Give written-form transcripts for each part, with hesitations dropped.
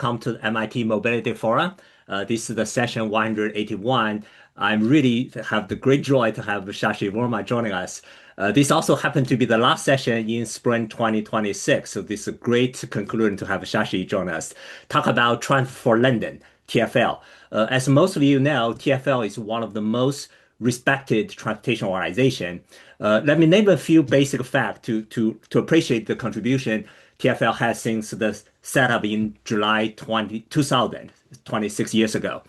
Welcome to the MIT Mobility Forum. This is the session 181. I'm really have the great joy to have Shashi Verma joining us. This also happened to be the last session in spring 2026. So this is a great conclusion to have Shashi join us. Talk about Transport for London, TfL. As most of you know, TfL is one of the most respected transportation organization. Let me name a few basic facts to appreciate the contribution TfL has since the setup in July 2000, 26 years ago.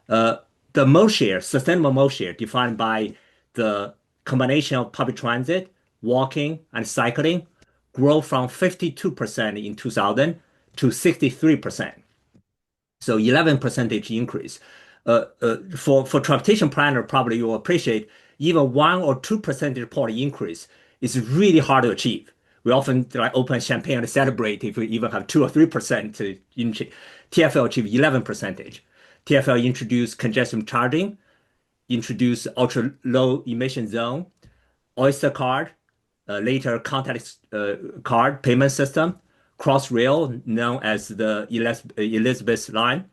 The mode share, sustainable mode share, defined by the combination of public transit, walking, and cycling, grow from 52% in 2000 to 63%. So 11 percentage increase. For transportation planner, probably you will appreciate even 1 or 2 percentage point increase is really hard to achieve. We often like open champagne and celebrate if we even have 2 or 3% increase. TfL achieved 11 percentage. TfL introduced congestion charging, introduced ultra low emission zone, Oyster card, later contact card payment system, Crossrail, known as the Elizabeth line.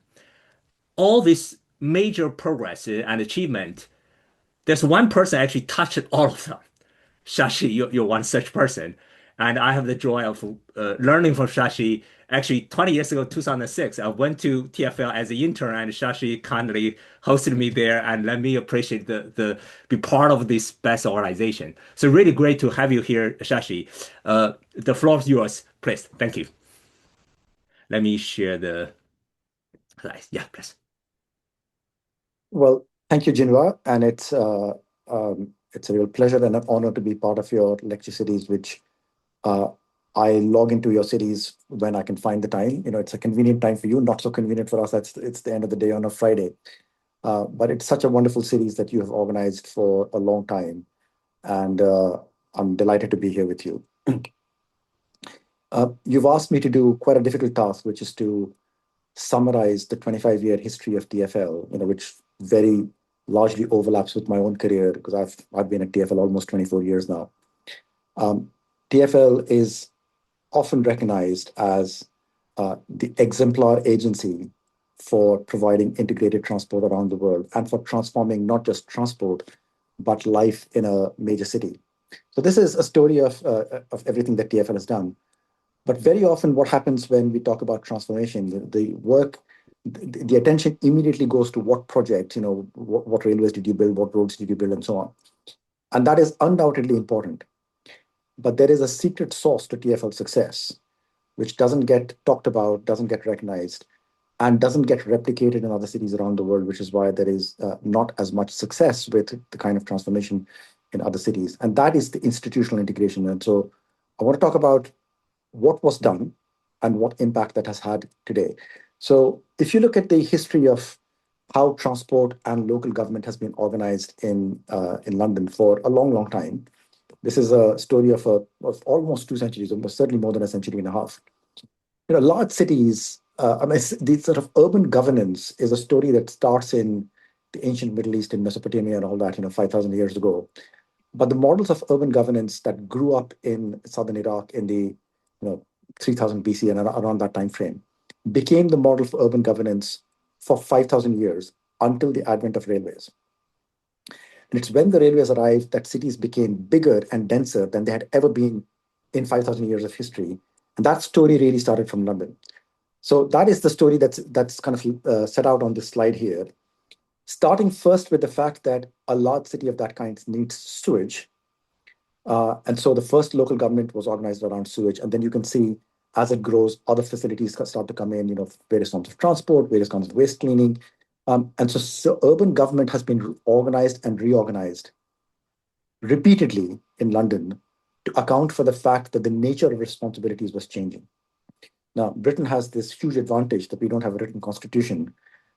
All this major progress and achievement, there's one person actually touched all of them. Shashi, you're one such person. And I have the joy of learning from Shashi. Actually, 20 years ago, 2006, I went to TfL as an intern, and Shashi kindly hosted me there and let me appreciate be part of this best organization. So really great to have you here, Shashi. The floor is yours, please. Thank you. Let me share the slides. Yeah, please. Well, thank you, Jinwa, and it's a real pleasure and an honor to be part of your lecture series, which uh, I log into your series when I can find the time. It's a convenient time for you, not so convenient for us. It's the end of the day on a Friday, but it's such a wonderful series that you have organized for a long time, and I'm delighted to be here with you. You've asked me to do quite a difficult task, which is to summarize the 25-year history of TfL, which very largely overlaps with my own career because I've been at TfL almost 24 years now. Um, TfL is often recognized as the exemplar agency for providing integrated transport around the world and for transforming not just transport, but life in a major city. So this is a story of everything that TfL has done. But very often, what happens when we talk about transformation, the work, the attention immediately goes to what project, what railways did you build, what roads did you build, and so on. And that is undoubtedly important. But there is a secret sauce to TfL success, which doesn't get talked about, doesn't get recognized, and doesn't get replicated in other cities around the world, which is why there is not as much success with the kind of transformation in other cities. And that is the institutional integration. And so I want to talk about what was done and what impact that has had today. So if you look at the history of how transport and local government has been organized in London for a long, long time, this is a story of almost 2 centuries, almost certainly more than a century and a half. Large cities, the sort of urban governance is a story that starts in the ancient Middle East, in Mesopotamia and all that, 5,000 years ago. But the models of urban governance that grew up in southern Iraq in the 3000 BC and around that time frame became the model for urban governance for 5,000 years until the advent of railways. And it's when the railways arrived that cities became bigger and denser than they had ever been in 5,000 years of history. And that story really started from London. So that is the story that's kind of set out on this slide here. Starting first with the fact that a large city of that kind needs sewage. And so the first local government was organized around sewage. And then you can see as it grows, other facilities start to come in, various forms of transport, various kinds of waste cleaning. So urban government has been organized and reorganized repeatedly in London to account for the fact that the nature of responsibilities was changing. Now, Britain has this huge advantage that we don't have a written constitution.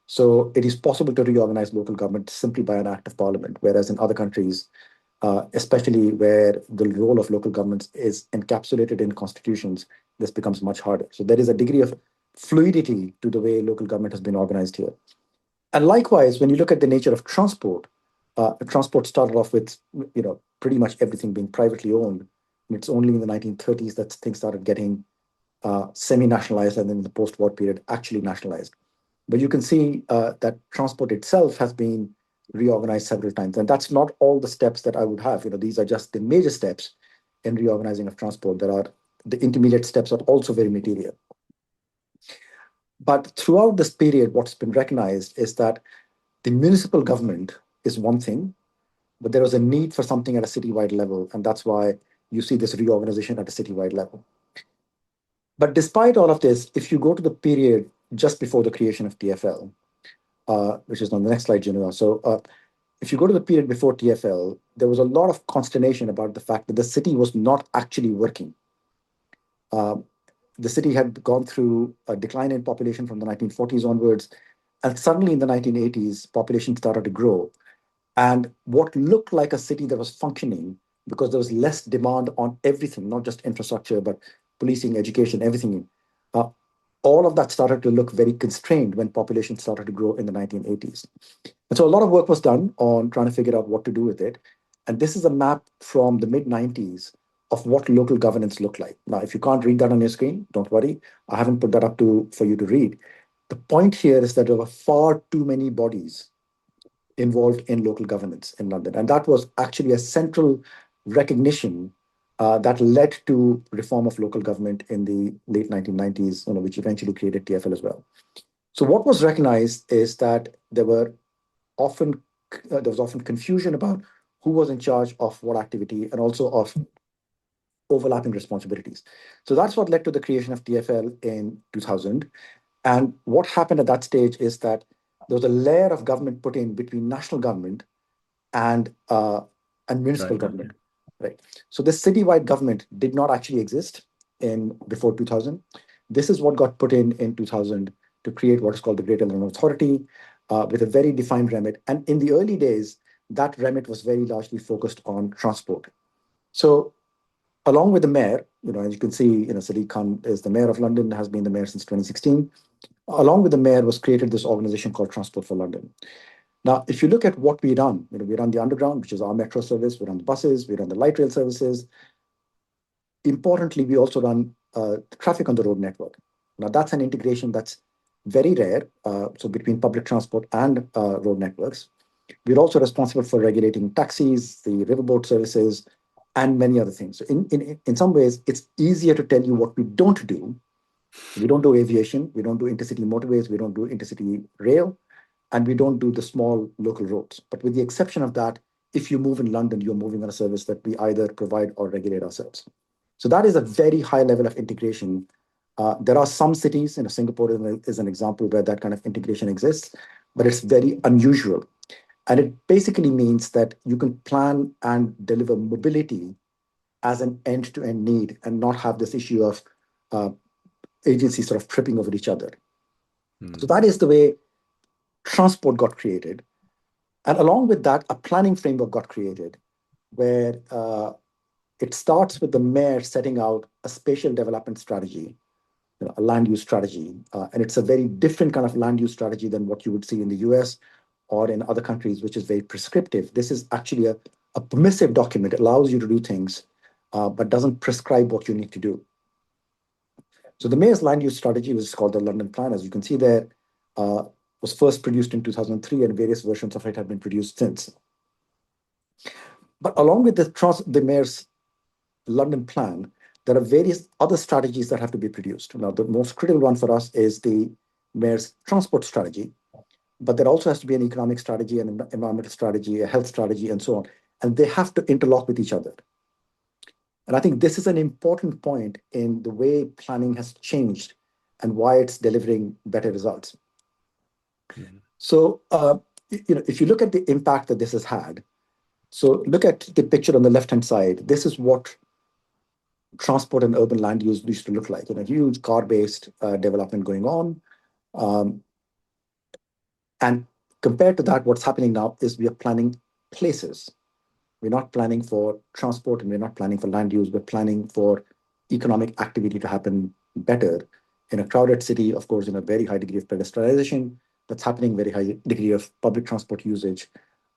So it is possible to reorganize local government simply by an act of parliament, whereas in other countries, especially where the role of local governments is encapsulated in constitutions, this becomes much harder. So there is a degree of fluidity to the way local government has been organized here. And likewise, when you look at the nature of transport, transport started off with pretty much everything being privately owned. And it's only in the 1930s that things started getting semi-nationalized, and then in the post-war period, actually nationalized. But you can see that transport itself has been reorganized several times. And that's not all the steps that I would have. These are just the major steps in reorganizing of transport. There are the intermediate steps are also very material. But throughout this period, what's been recognized is that the municipal government is one thing, but there was a need for something at a citywide level. And that's why you see this reorganization at a citywide level. But despite all of this, if you go to the period just before the creation of TfL, which is on the next slide, Genoa. So if you go to the period before TfL, there was a lot of consternation about the fact that the city was not actually working. Uh, the city had gone through a decline in population from the 1940s onwards, and suddenly in the 1980s, population started to grow. And what looked like a city that was functioning, because there was less demand on everything, not just infrastructure, but policing, education, everything, uh, all of that started to look very constrained when population started to grow in the 1980s. And so a lot of work was done on trying to figure out what to do with it. And this is a map from the mid 90s of what local governance looked like. Now, if you can't read that on your screen, don't worry. I haven't put that up for you to read. The point here is that there were far too many bodies involved in local governance in London. And that was actually a central recognition that led to reform of local government in the late 1990s, which eventually created TfL as well. So what was recognized is that often there was often confusion about who was in charge of what activity and also of overlapping responsibilities. So that's what led to the creation of TfL in 2000. And what happened at that stage is that there was a layer of government put in between national government and municipal Right. government, right? So this citywide government did not actually exist in before 2000. This is what got put in 2000 to create what is called the Greater London Authority with a very defined remit. And in the early days, that remit was very largely focused on transport. So along with the mayor, as you can see, Sadiq Khan is the mayor of London, has been the mayor since 2016. Along with the mayor was created this organization called Transport for London. Now, if you look at what we run, we run the underground, which is our metro service, we run the buses, we run the light rail services. Importantly, we also run traffic on the road network. Now, that's an integration that's very rare, so between public transport and road networks. We're also responsible for regulating taxis, the riverboat services, and many other things. So in some ways, it's easier to tell you what we don't do. We don't do aviation, we don't do intercity motorways, we don't do intercity rail, and we don't do the small local roads. But with the exception of that, if you move in London, you're moving on a service that we either provide or regulate ourselves. So that is a very high level of integration. There are some cities, Singapore is an example where that kind of integration exists, but it's very unusual. And it basically means that you can plan and deliver mobility as an end-to-end need and not have this issue of uh, agencies sort of tripping over each other. So that is the way transport got created. And along with that, a planning framework got created where it starts with the mayor setting out a spatial development strategy, a land use strategy. And it's a very different kind of land use strategy than what you would see in the US or in other countries, which is very prescriptive. This is actually a permissive document. It allows you to do things, but doesn't prescribe what you need to do. So the mayor's land use strategy, which is called the London Plan, as you can see there, was first produced in 2003, and various versions of it have been produced since. But along with the mayor's London Plan, there are various other strategies that have to be produced. Now, the most critical one for us is the mayor's transport strategy, but there also has to be an economic strategy, an environmental strategy, a health strategy, and so on. And they have to interlock with each other. And I think this is an important point in the way planning has changed and why it's delivering better results. Mm-hmm. So, if you look at the impact that this has had, so look at the picture on the left-hand side. This is what transport and urban land use used to look like. Huge car-based development going on. And compared to that, what's happening now is we are planning places. We're not planning for transport and we're not planning for land use. We're planning for economic activity to happen better in a crowded city, of course, in a very high degree of pedestrianization that's happening, very high degree of public transport usage.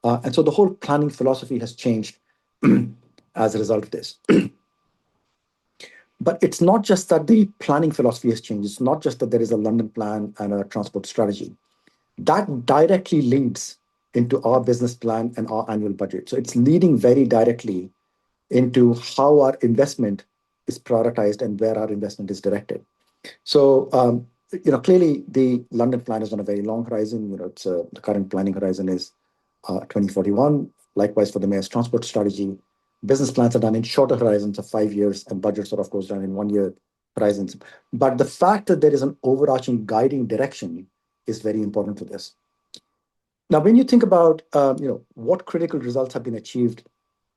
And so the whole planning philosophy has changed as a result of this. But it's not just that the planning philosophy has changed. It's not just that there is a London plan and a transport strategy. That directly leads into our business plan and our annual budget. So it's leading very directly into how our investment is prioritized and where our investment is directed. So, clearly the London plan is on a very long horizon. It's the current planning horizon is 2041. Likewise, for the mayor's transport strategy, business plans are done in shorter horizons of 5 years, and budgets are, of course, done in 1 year horizons. But the fact that there is an overarching guiding direction is very important for this. Now, when you think about what critical results have been achieved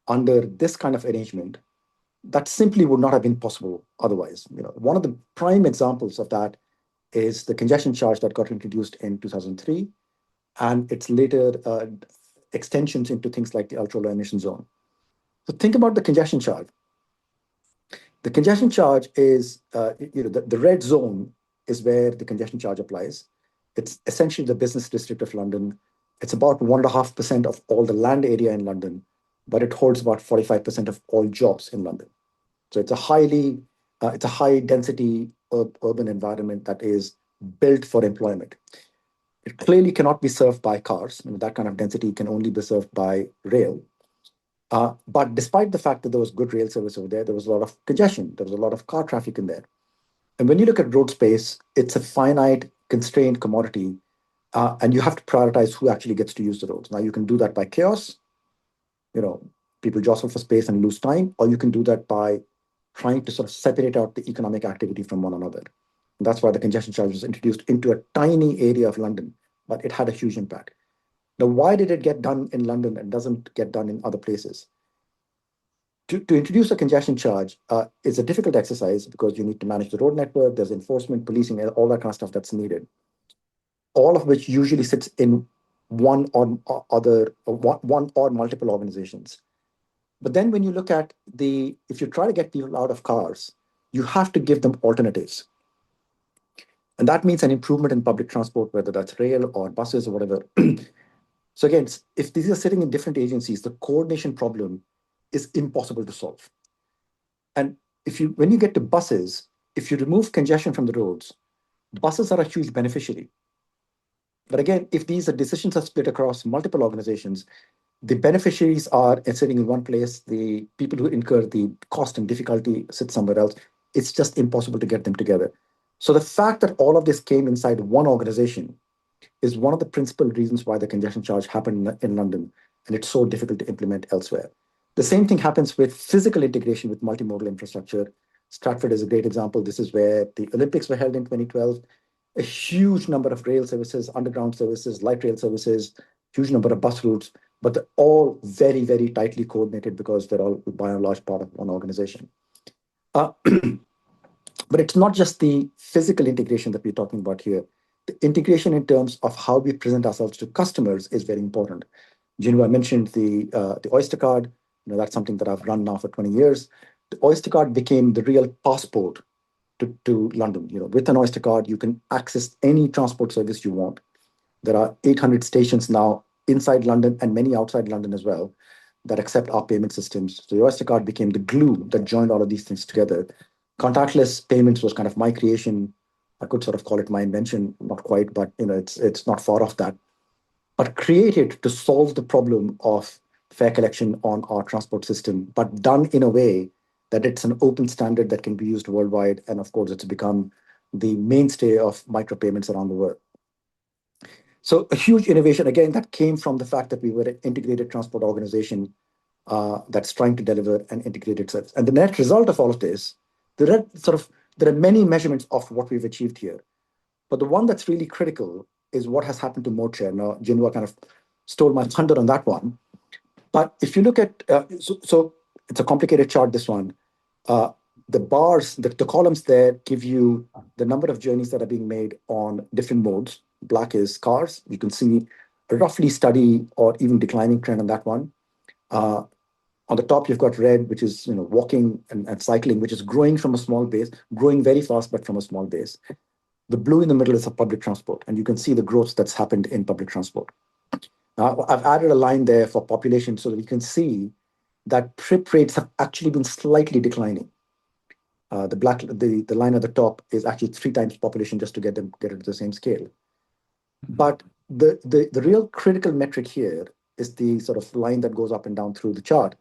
under this kind of arrangement, that simply would not have been possible otherwise. One of the prime examples of that is the congestion charge that got introduced in 2003 and its later extensions into things like the ultra low emission zone. So think about the congestion charge. The congestion charge is, the red zone is where the congestion charge applies. It's essentially the business district of London. It's about 1.5% of all the land area in London, but it holds about 45% of all jobs in London. So it's a high density urban environment that is built for employment. It clearly cannot be served by cars. That kind of density can only be served by rail. But despite the fact that there was good rail service over there, there was a lot of congestion. There was a lot of car traffic in there. And when you look at road space, it's a finite, constrained commodity, and you have to prioritize who actually gets to use the roads. Now, you can do that by chaos, you know, people jostle for space and lose time, or you can do that by trying to sort of separate out the economic activity from one another. And that's why the congestion charge was introduced into a tiny area of London, but it had a huge impact. Now, why did it get done in London and doesn't get done in other places? To introduce a congestion charge is a difficult exercise because you need to manage the road network, there's enforcement, policing, all that kind of stuff that's needed, all of which usually sits in one or multiple organizations. But then when you look at if you try to get people out of cars, you have to give them alternatives. And that means an improvement in public transport, whether that's rail or buses or whatever. So again, if these are sitting in different agencies, the coordination problem is impossible to solve. And when you get to buses, if you remove congestion from the roads, buses are a huge beneficiary. But again, if these decisions are split across multiple organizations, the beneficiaries are sitting in one place. The people who incur the cost and difficulty sit somewhere else. It's just impossible to get them together. So the fact that all of this came inside one organization is one of the principal reasons why the congestion charge happened in London, and it's so difficult to implement elsewhere. The same thing happens with physical integration with multimodal infrastructure. Stratford is a great example. This is where the Olympics were held in 2012. A huge number of rail services, underground services, light rail services, huge number of bus routes, but they're all very, very tightly coordinated because they're all by and large part of one organization. Uh, but it's not just the physical integration that we're talking about here. The integration in terms of how we present ourselves to customers is very important. Geneva mentioned the Oyster card. That's something that I've run now for 20 years. The Oyster card became the real passport to London. With an Oyster card, you can access any transport service you want. There are 800 stations now inside London and many outside London as well that accept our payment systems. So the Oyster card became the glue that joined all of these things together. Contactless payments was kind of my creation. I could sort of call it my invention, not quite, but it's not far off that. But created to solve the problem of fare collection on our transport system, but done in a way that it's an open standard that can be used worldwide. And of course, it's become the mainstay of micropayments around the world. So a huge innovation, again, that came from the fact that we were an integrated transport organization that's trying to deliver an integrated service. And the net result of all of this, there are many measurements of what we've achieved here. But the one that's really critical is what has happened to mode share. Now, Jinwa kind of stole my thunder on that one. But if you look at, so it's a complicated chart, this one. The bars, the columns there give you the number of journeys that are being made on different modes. Black is cars. You can see a roughly steady or even declining trend on that one. On the top, you've got red, which is walking and cycling, which is growing from a small base, growing very fast, but from a small base. The blue in the middle is a public transport, and you can see the growth that's happened in public transport. Now, I've added a line there for population so that you can see that trip rates have actually been slightly declining. The line at the top is actually three times population just to get it to the same scale. But the real critical metric here is the sort of line that goes up and down through the chart,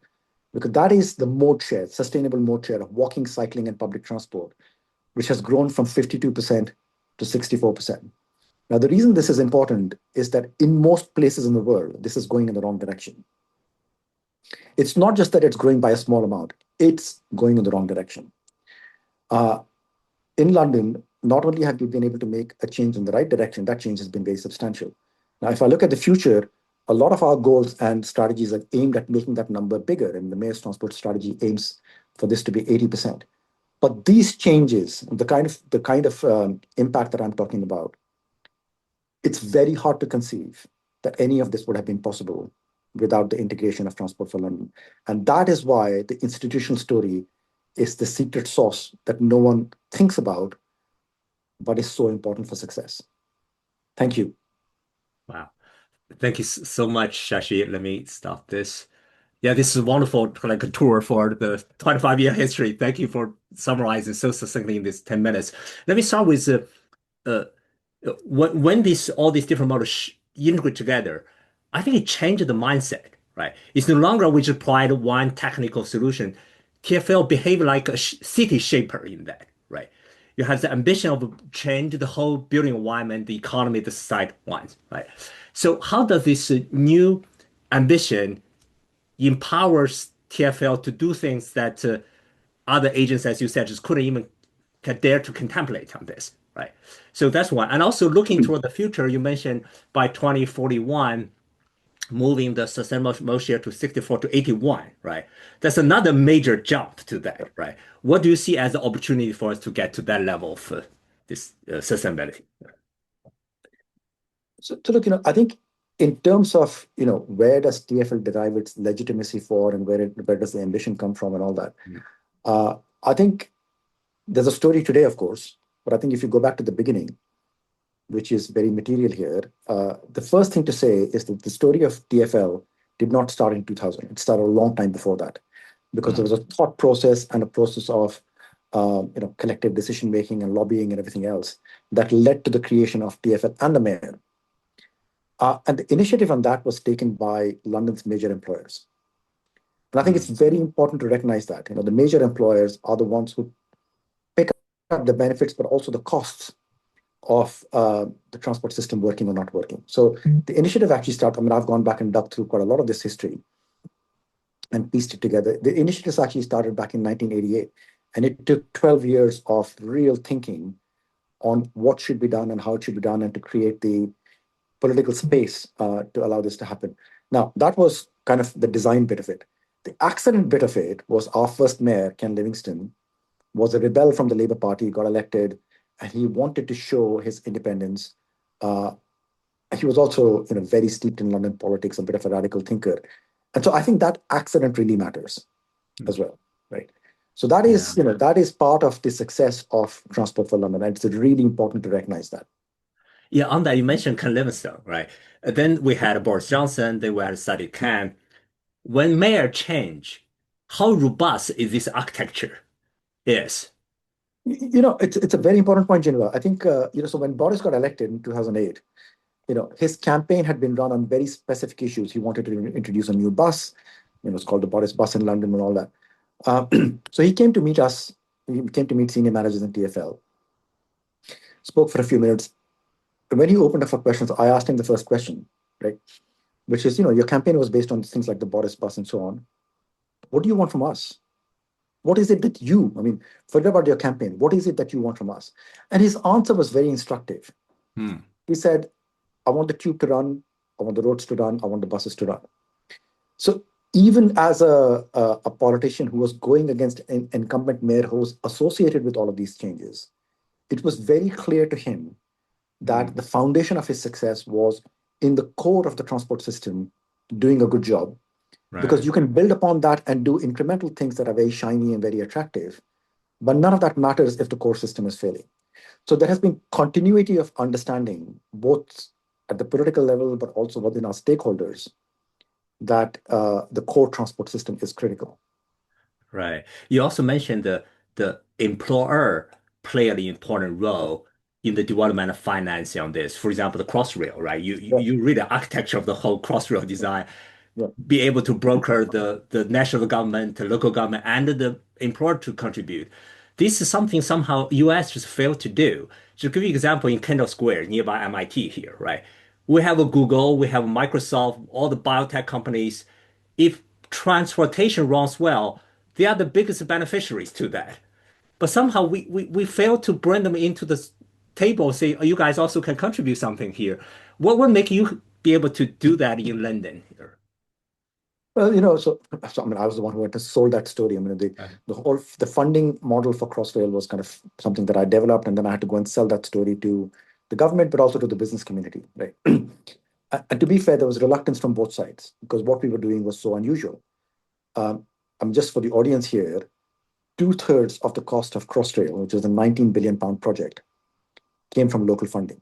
because that is the mode share, sustainable mode share of walking, cycling, and public transport, which has grown from 52% to 64%. Now, the reason this is important is that in most places in the world, this is going in the wrong direction. It's not just that it's growing by a small amount, it's going in the wrong direction. Uh, in London, not only have we been able to make a change in the right direction, that change has been very substantial. Now, if I look at the future, a lot of our goals and strategies are aimed at making that number bigger, and the mayor's transport strategy aims for this to be 80%. But these changes, the kind of impact that I'm talking about, it's very hard to conceive that any of this would have been possible without the integration of Transport for London. And that is why the institutional story is the secret sauce that no one thinks about, but is so important for success. Thank you. Wow. Thank you so much, Shashi. Let me stop this. Yeah, this is wonderful, like a tour for the 25-year history. Thank you for summarizing so succinctly in this 10 minutes. Let me start with uh, when these all these different models integrate together, I think it changed the mindset, right? It's no longer we just provide one technical solution. TfL behave like a city shaper in that, right? You have the ambition of change the whole building environment, the economy, the society once, right? So how does this new ambition empowers TfL to do things that other agents, as you said, just couldn't even dare to contemplate on this, right? So that's one. And also looking toward the future, you mentioned by 2041, moving the sustainable mode share to 64 to 81, right? That's another major jump to that, right? What do you see as the opportunity for us to get to that level of this sustainability? So look, I think in terms of, where does TfL derive its legitimacy for, and where does the ambition come from and all that? Mm. I think there's a story today, of course, but I think if you go back to the beginning, which is very material here, the first thing to say is that the story of TfL did not start in 2000. It started a long time before that, because there Mm. was a thought process and a process of collective decision making and lobbying and everything else that led to the creation of TfL and the mayor. And the initiative on that was taken by London's major employers. And I think it's Mm. very important to recognize that the major employers are the ones who pick up the benefits, but also the costs of the transport system working or not working. So the initiative actually started. I mean, I've gone back and dug through quite a lot of this history and pieced it together. The initiative actually started back in 1988, and it took 12 years of real thinking on what should be done and how it should be done, and to create the political space to allow this to happen. Now, that was kind of the design bit of it. The accident bit of it was our first mayor, Ken Livingstone, was a rebel from the Labour Party, got elected, and he wanted to show his independence. Uh, he was also, very steeped in London politics, a bit of a radical thinker. And so I think that accident really matters Mm. as well, right? So that Yeah. is, that is part of the success of Transport for London. And it's really important to recognize that. Yeah, on that, you mentioned Ken Livingstone, right? Then we had Boris Johnson, then we had Sadiq Khan. When mayor change, how robust is this architecture? Is. It's a very important point, Geneva. I think, so when Boris got elected in 2008, his campaign had been run on very specific issues. He wanted to introduce a new bus, it's called the Boris bus in London and all that. So he came to meet us. He came to meet senior managers in TfL, spoke for a few minutes. When he opened up for questions, I asked him the first question, right? Which is, your campaign was based on things like the Boris bus and so on. What do you want from us? What is it that I mean, forget about your campaign. What is it that you want from us? And his answer was very instructive. Hmm. He said, I want the tube to run. I want the roads to run. I want the buses to run. So even as a politician who was going against an incumbent mayor who was associated with all of these changes, it was very clear to him Hmm. that the foundation of his success was in the core of the transport system doing a good job, because Right. you can build upon that and do incremental things that are very shiny and very attractive, but none of that matters if the core system is failing. So there has been continuity of understanding, both at the political level, but also within our stakeholders, that the core transport system is critical. Right. You also mentioned the employer play an important role in the development of financing on this? For example, the Crossrail, right? Yeah, You read the architecture of the whole Crossrail design, yeah. be able to broker the national government, the local government, and the employer to contribute. This is something somehow US just failed to do. To give you an example, in Kendall Square, nearby MIT here, right? We have a Google, we have Microsoft, all the biotech companies. If transportation runs well, they are the biggest beneficiaries to that. But somehow we fail to bring them into the table, say, oh, you guys also can contribute something here. What would make you be able to do that in London here? Well, so I mean, I was the one who had to sold that story. I mean, the funding model for Crossrail was kind of something that I developed, and then I had to go and sell that story to the government, but also to the business community, right? And to be fair, there was reluctance from both sides because what we were doing was so unusual. I'm just for the audience here, two-thirds of the cost of Crossrail, which is a 19 billion pound project, came from local funding,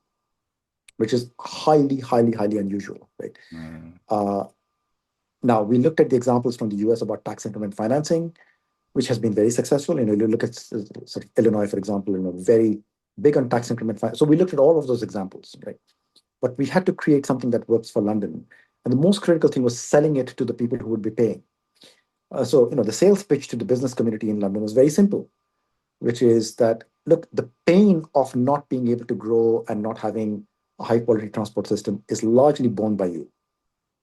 which is highly, highly, highly unusual, right? Mm. Uh, Now, we looked at the examples from the US about tax increment financing, which has been very successful. You look at sort of Illinois, for example, very big on tax increment finance. So we looked at all of those examples, right? But we had to create something that works for London. And the most critical thing was selling it to the people who would be paying. The sales pitch to the business community in London was very simple, which is that, look, the pain of not being able to grow and not having a high quality transport system is largely borne by you,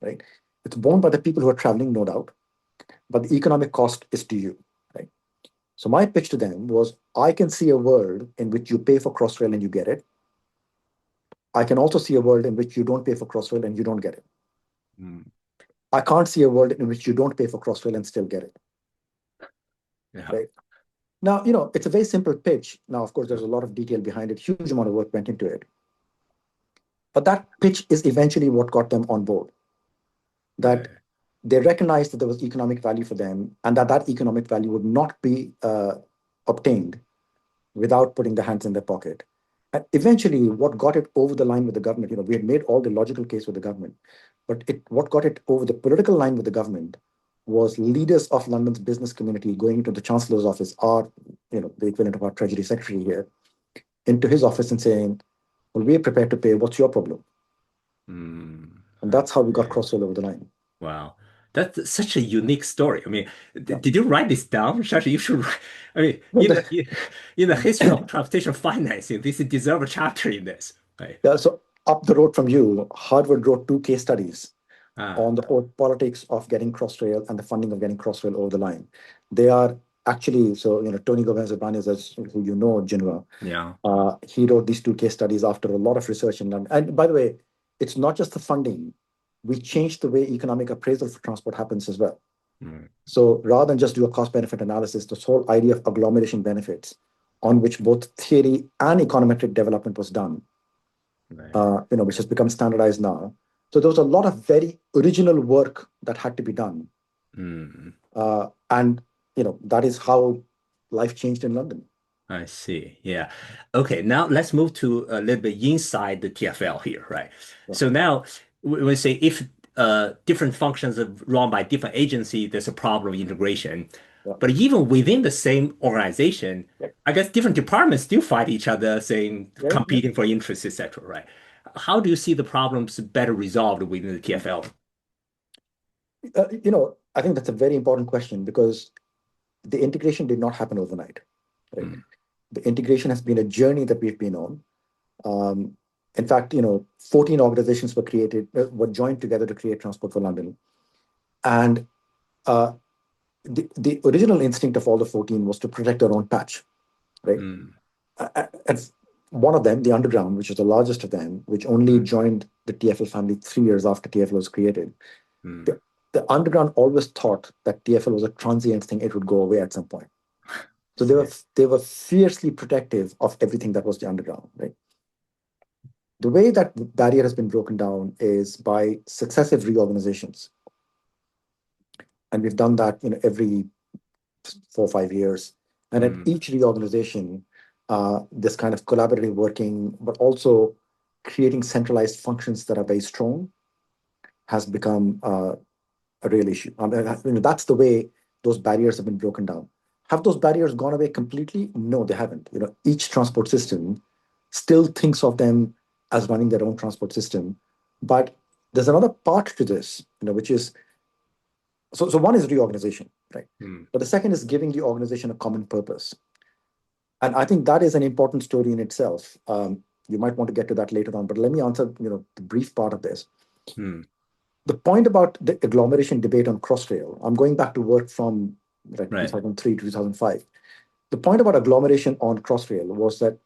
right? It's borne by the people who are traveling, no doubt, but the economic cost is to you, right? So my pitch to them was, I can see a world in which you pay for Crossrail and you get it. I can also see a world in which you don't pay for Crossrail and you don't get it. Mm. I can't see a world in which you don't pay for Crossrail and still get it, Yeah. right? Now, it's a very simple pitch. Now, of course, there's a lot of detail behind it. Huge amount of work went into it. But that pitch is eventually what got them on board. That Right. they recognized that there was economic value for them and that economic value would not be obtained without putting their hands in their pocket. And eventually, what got it over the line with the government, we had made all the logical case with the government, but what got it over the political line with the government was leaders of London's business community going into the Chancellor's office, the equivalent of our Treasury Secretary here, into his office and saying, well, we're prepared to pay. What's your problem? Mm. And I that's how we got see. Crossrail over the line. Wow. That's such a unique story. I mean, Yeah. did you write this down? Shashi, you should write. I mean, No, in the history of transportation financing, this deserves a chapter in this. Right. yeah. So up the road from you, Harvard wrote two case studies Ah, on the whole politics of getting Crossrail and the funding of getting Crossrail over the line. They are actually, so, Tony Gomez-Ibanez, as who you know, Geneva, yeah. he wrote these two case studies after a lot of research in London. And by the way, it's not just the funding. We changed the way economic appraisal for transport happens as well. Mm. So rather than just do a cost benefit analysis, this whole idea of agglomeration benefits on which both theory and econometric development was done, Right. which has become standardized now. So there was a lot of very original work that had to be done. Mm. And, that is how life changed in London. I see. Yeah. Okay. Now let's move to a little bit inside the TfL here, right? Yeah, So now we say if different functions are run by different agency, there's a problem of integration. yeah, But even within the same organization, yeah, I guess different departments still fight each other, saying yeah, yeah. competing for interests, etc., right? How do you see the problems better resolved within the TfL? I think that's a very important question because the integration did not happen overnight, right? Mm. The integration has been a journey that we've been on. Um, in fact, 14 organizations were joined together to create Transport for London. And uh, the original instinct of all the 14 was to protect their own patch, right? Mm. And one of them, the Underground, which is the largest of them, which only Mm. joined the TfL family 3 years after TfL was created, Mm. the, the Underground always thought that TfL was a transient thing; it would go away at some point. So they were See. they were fiercely protective of everything that was the Underground, right? The way that barrier has been broken down is by successive reorganizations, and we've done that, every 4 or 5 years. And at Mm. each reorganization, this kind of collaborative working, but also creating centralized functions that are very strong, has become a real issue. That's the way those barriers have been broken down. Have those barriers gone away completely? No, they haven't. Each transport system still thinks of them as running their own transport system. But there's another part to this, which is so one is reorganization, right? Mm, But the second is giving the organization a common purpose. And I think that is an important story in itself. You might want to get to that later on, but let me answer, the brief part of this. mm, The point about the agglomeration debate on Crossrail, I'm going back to work from like right. 2003 to 2005. The point about agglomeration on Crossrail was that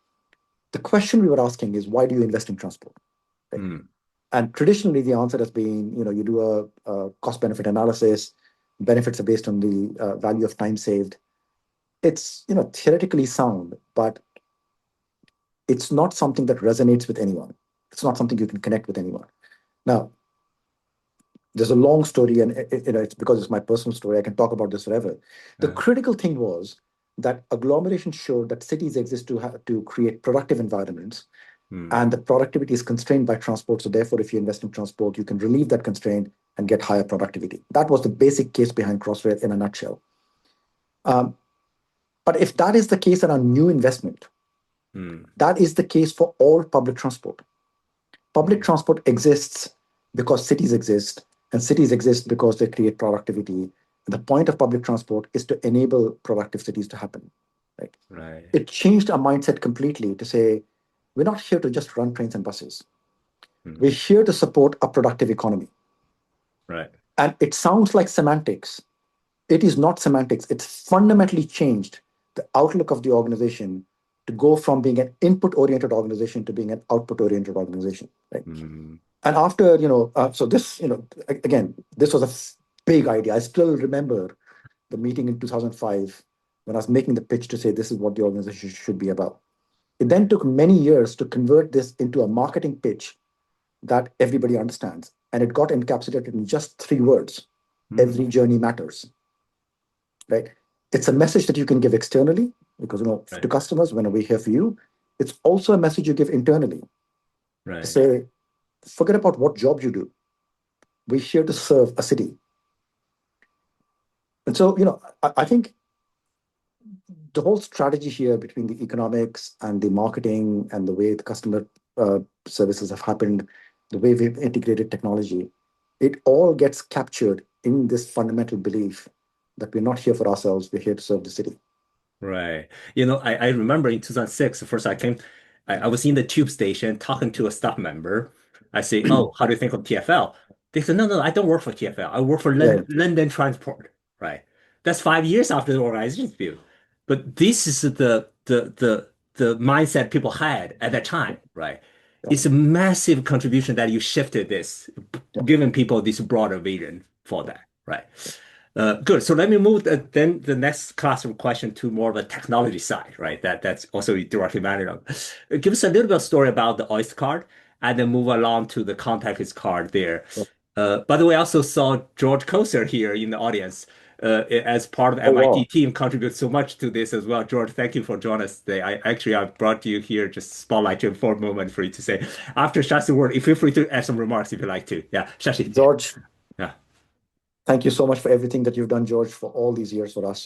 the question we were asking is, why do you invest in transport? Right? Mm, And traditionally, the answer has been, you do a cost-benefit analysis. Benefits are based on the value of time saved. It's, theoretically sound, but it's not something that resonates with anyone. It's not something you can connect with anyone. Now, there's a long story, and it's because it's my personal story. I can talk about this forever. The uh, critical thing was that agglomeration showed that cities exist to create productive environments, mm, and the productivity is constrained by transport. So therefore, if you invest in transport, you can relieve that constraint and get higher productivity. That was the basic case behind Crossrail in a nutshell. Um, but if that is the case in a new investment, mm, that is the case for all public transport. Public mm, transport exists because cities exist, and cities exist because they create productivity. And the point of public transport is to enable productive cities to happen. Right? right. It changed our mindset completely to say, we're not here to just run trains and buses. Mm, We're here to support a productive economy. right. And it sounds like semantics. It is not semantics. It's fundamentally changed the outlook of the organization to go from being an input-oriented organization to being an output-oriented organization. Right? Mm, And after, so this, again, this was a big idea. I still remember the meeting in 2005 when I was making the pitch to say this is what the organization should be about. It then took many years to convert this into a marketing pitch that everybody understands. And it got encapsulated in just 3 words. mm, Every journey matters, right? It's a message that you can give externally because, right. to customers, when we're here for you. It's also a message you give internally to Right. say, forget about what job you do. We're here to serve a city. And so, I think the whole strategy here between the economics and the marketing and the way the customer services have happened, the way we've integrated technology, it all gets captured in this fundamental belief that we're not here for ourselves, we're here to serve the city. Right. I remember in 2006, first I was in the tube station talking to a staff member. I say, oh, how do you think of TfL? They said, no, no, I don't work for TfL. I work for Yeah, London Transport. Right. That's 5 years after the organization built. But this is the mindset people had at that time, right? yeah, It's a massive contribution that you shifted this, yeah. giving people this broader vision for that, right? Good. So let me move then the next classroom question to more of a technology side, right? That's also directly matter of. Give us a little bit of story about the Oyster card, and then move along to the contactless card there. Yeah. By the way, I also saw George Koser here in the audience. As part of the Oh, MIT wow. team, contributes so much to this as well. George, thank you for joining us today. I brought you here just spotlight you for a moment for you to say. After Shashi word, feel free to add some remarks if you like to. Yeah, Shashi. George, Yeah. thank you so much for everything that you've done, George, for all these years for us.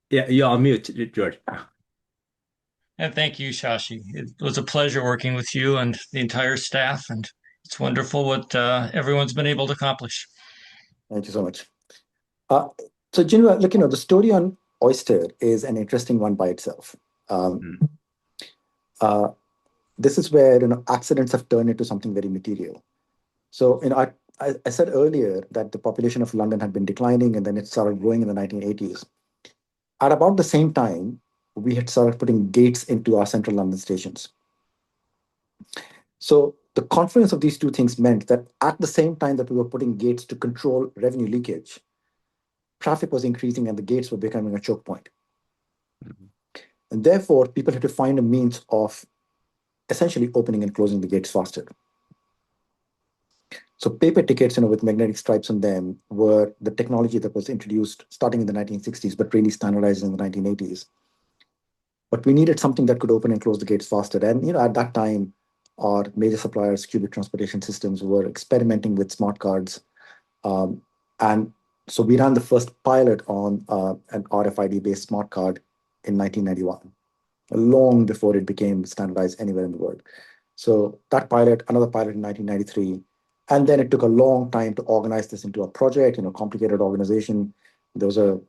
Yeah, you're on mute, George. And thank you, Shashi. It was a pleasure working with you and the entire staff, and it's wonderful what everyone's been able to accomplish. Thank you so much. Uh, so, Jinwa, look, the story on Oyster is an interesting one by itself. Um, Mm, uh, this is where accidents have turned into something very material. So, I said earlier that the population of London had been declining and then it started growing in the 1980s. At about the same time, we had started putting gates into our central London stations. So the confluence of these two things meant that at the same time that we were putting gates to control revenue leakage, traffic was increasing and the gates were becoming a choke point. mm, And therefore, people had to find a means of essentially opening and closing the gates faster. So paper tickets, with magnetic stripes on them, were the technology that was introduced starting in the 1960s, but really standardized in the 1980s. But we needed something that could open and close the gates faster. And at that time, our major suppliers, Cubic Transportation Systems, were experimenting with smart cards. And So we ran the first pilot on an RFID-based smart card in 1991, long before it became standardized anywhere in the world. So that pilot, another pilot in 1993, and then it took a long time to organize this into a project, complicated organization. There was a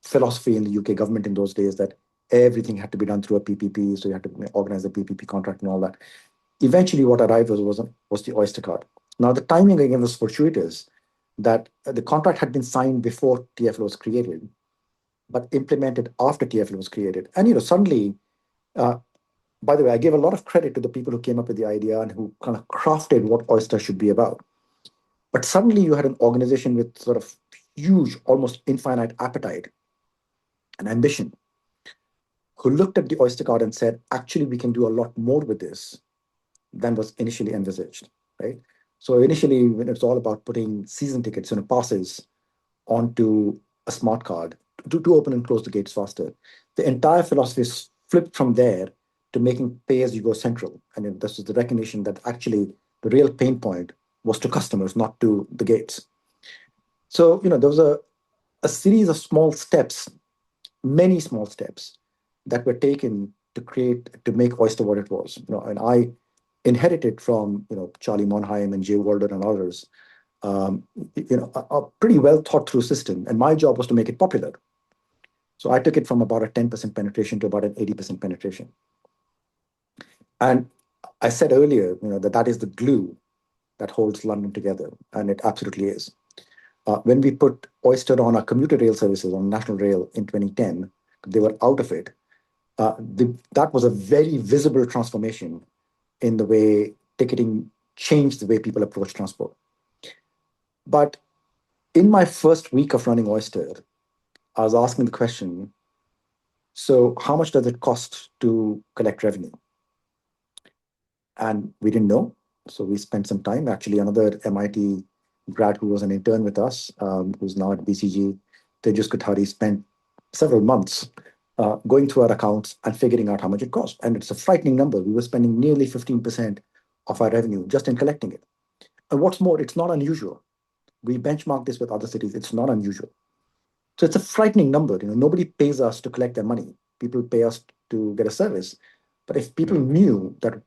philosophy in the UK government in those days that everything had to be done through a PPP, so you had to organize the PPP contract and all that. Eventually, what arrived was the Oyster card. Now, the timing again was fortuitous that the contract had been signed before TfL was created, but implemented after TfL was created. And suddenly, uh, by the way, I give a lot of credit to the people who came up with the idea and who kind of crafted what Oyster should be about. But suddenly, you had an organization with sort of huge, almost infinite appetite and ambition, who looked at the Oyster card and said, actually, we can do a lot more with this than was initially envisaged, right? So initially, when it's all about putting season tickets, passes onto a smart card to open and close the gates faster, the entire philosophy is flipped from there to making pay-as-you-go central. And this is the recognition that actually the real pain point was to customers, not to the gates. So, there was a series of small steps, many small steps that were taken to make Oyster what it was. And I inherited from Charlie Monheim and Jay Walder and others, um, a pretty well thought through system, and my job was to make it popular. So I took it from about a 10% penetration to about an 80% penetration. And I said earlier, that is the glue that holds London together, and it absolutely is. When we put Oyster on our commuter rail services on National Rail in 2010, they were out of it. That was a very visible transformation in the way ticketing changed the way people approach transport. But in my first week of running Oyster, I was asking the question, so how much does it cost to collect revenue? And we didn't know. So we spent some time. Actually, another MIT grad who was an intern with us, who's now at BCG, Tejas Kothari, spent several months going through our accounts and figuring out how much it cost. And it's a frightening number. We were spending nearly 15% of our revenue just in collecting it. And what's more, it's not unusual. We benchmark this with other cities. It's not unusual. So it's a frightening number. Nobody pays us to collect their money. People pay us to get a service. But if people knew that